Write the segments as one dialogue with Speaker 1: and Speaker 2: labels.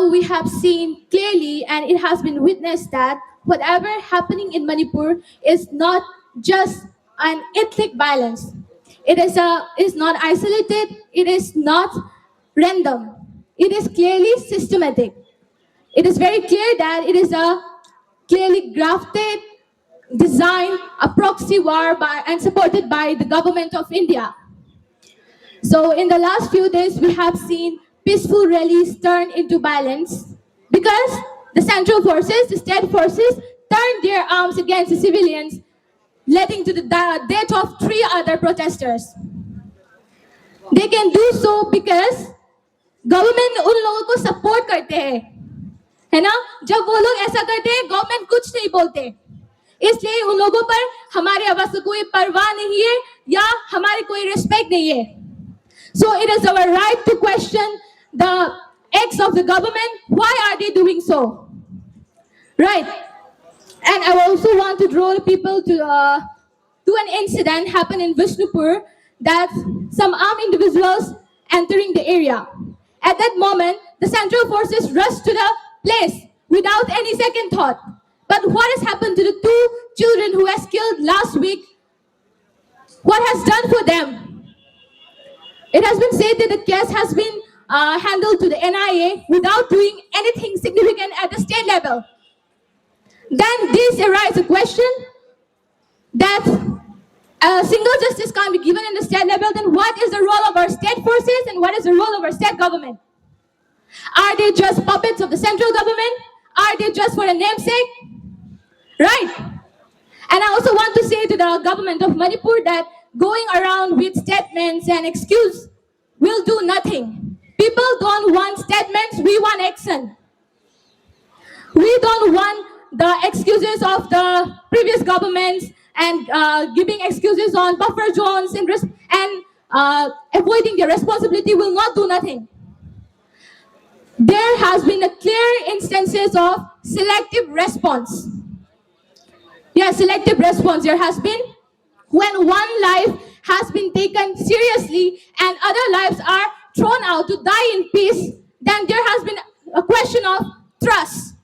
Speaker 1: We have seen clearly, and it has been witnessed, that whatever happening in Manipur is not just an ethnic violence. It is not isolated. It is not random. It is clearly systematic. It is very clear that it is a clearly grafted, designed, a proxy war and supported by the government of India. So in the last few days, we have seen peaceful rallies turn into violence because the central forces, the state forces, turned their arms against the civilians, leading to the death of 3 other protesters. They can do so because government उन लोगों को support करते हैं, है ना? जब वो लोग ऐसा करते हैं, गवर्नमेंट कुछ नहीं बोलते, इसलिए उन लोगों पर हमारे आवाज की कोई परवाह नहीं है या हमारी कोई रिस्पेक्ट नहीं है. So it is our right to question the acts of the government. Why are they doing so? Right. And I also want to draw people to an incident happened in Vishnupur, that some armed individuals entering the area. At that moment, the central forces rushed to the place without any second thought. But what has happened to the 2 children who was killed last week? What has done for them? It has been said that the case has been handled to the NIA without doing anything significant at the state level. Then this arises a question that a single justice can't be given in the state level. Then what is the role of our state forces and what is the role of our state government? Are they just puppets of the central government? Are they just for a namesake? Right. And I also want to say to the government of Manipur that going around with statements and excuses will do nothing. People don't want statements, we want action. We don't want the excuses of the previous governments and giving excuses on buffer zones and avoiding their responsibility will not do nothing. There has been a clear instances of selective response. Yes, selective response there has been when one life has been taken seriously and other lives are thrown out to die in peace, then there has been a question of trust.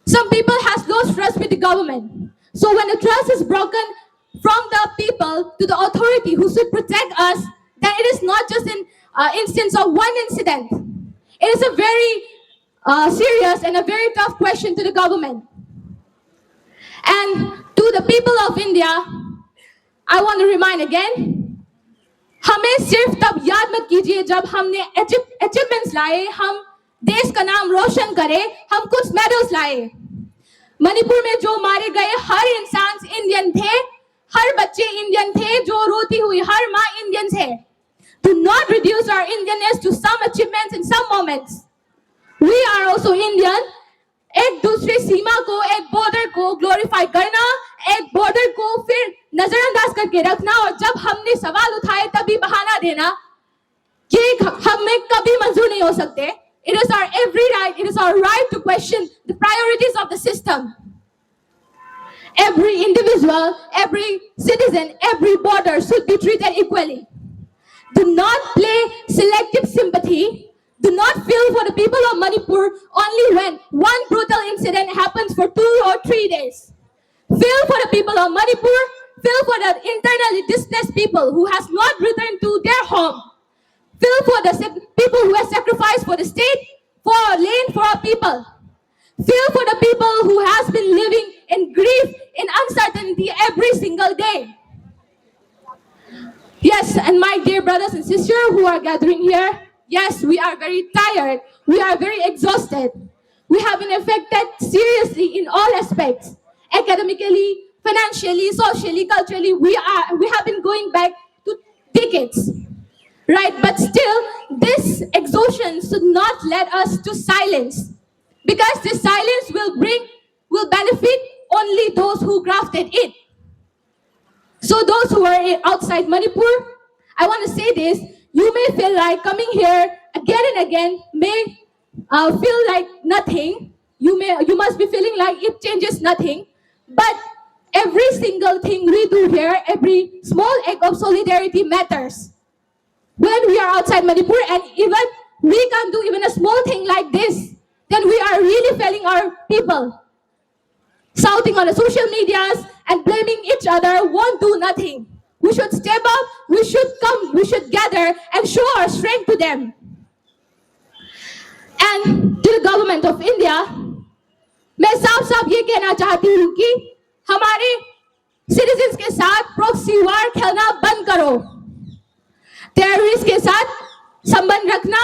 Speaker 1: Some people has lost trust with the government. So when the trust is broken from the people to the authority who should protect us, then it is not just an instance of one incident. It is a very serious and a very tough question to the government. And to the people of India, I want to remind again, हमें सिर्फ तब याद मत कीजिए जब हमने achievements लाए, हम देश का नाम रोशन करे, हम कुछ मेडल्स लाए. मणिपुर में जो मारे गए हर इंसान इंडियन थे, हर बच्चे इंडियन थे, जो रोती हुई हर माँ इंडियन थे. Do not reduce our Indianness to some achievements in some moments. We are also Indian. एक दूसरे सीमा को, एक बॉर्डर को ग्लोरीफाई करना, एक बॉर्डर को फिर नजरअंदाज करके रखना और जब हमने सवाल उठाए तभी बहाना देना, ये हमें कभी मंजूर नहीं हो सकते. It is our every right, it is our right to question the priorities of the system. Every individual, every citizen, every border should be treated equally. Do not play selective sympathy. Do not feel for the people of Manipur only when one brutal incident happens for 2 or 3 days. Feel for the people of Manipur. Feel for the internally displaced people who has not returned to their home. Feel for the people who have sacrificed for the state, for land, for our people. Feel for the people who has been living in grief, in uncertainty every single day. Yes, and my dear brothers and sisters who are gathering here, yes, we are very tired. We are very exhausted. We have been affected seriously in all aspects. Academically, financially, socially, culturally, we have been going back to decades. Right? But still, this exhaustion should not lead us to silence. Because this silence will benefit only those who crafted it. So those who are outside Manipur, I want to say this, you may feel like coming here again and again may feel like nothing. You must be feeling like it changes nothing. But every single thing we do here, every small act of solidarity matters. When we are outside Manipur and even we can't do even a small thing like this, then we are really failing our people. Shouting on the social medias and blaming each other won't do nothing. We should step up, we should come, we should gather and show our strength to them. And to the government of India, मैं साफ साफ ये कहना चाहती हूँ कि हमारे citizens के साथ प्रॉक्सी वार खेलना बंद करो. टेररिस्ट के साथ संबंध रखना,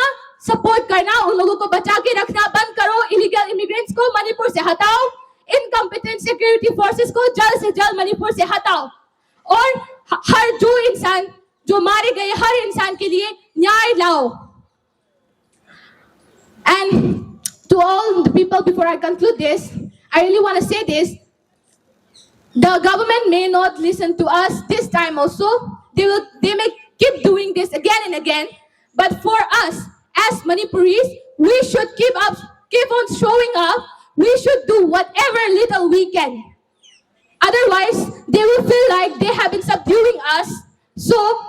Speaker 1: सपोर्ट करना, उन लोगों को बचा के रखना बंद करो. इलीगल इमिग्रेंट्स को मणिपुर से हटाओ. इनकम्पिटेंट सिक्योरिटी फोर्सेस को जल्द से जल्द मणिपुर से हटाओ. और हर जो इंसान जो मारे गए हर इंसान के लिए न्याय लाओ. And to all the people, before I conclude this, I really want to say this. The government may not listen to us this time also. They may keep doing this again and again. But for us, as Manipuris, we should keep on showing up. We should do whatever little we can. Otherwise, they will feel like they have been subduing us. So,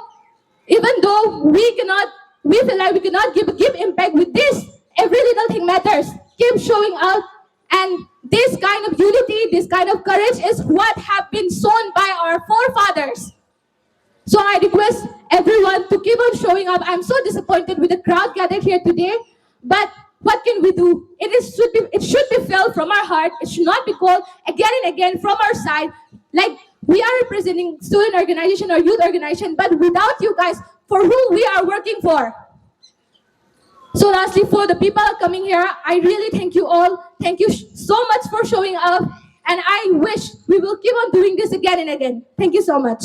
Speaker 1: even though we feel like we cannot give impact with this, every little thing matters. Keep showing up. And this kind of unity, this kind of courage is what have been shown by our forefathers. So I request everyone to keep on showing up. I'm so disappointed with the crowd gathered here today, but what can we do? It should be felt from our heart. It should not be called again and again from our side. Like we are representing student organization or youth organization, but without you guys, for whom we are working for. So lastly, for the people coming here, I really thank you all. Thank you so much for showing up. And I wish we will keep on doing this again and again. Thank you so much.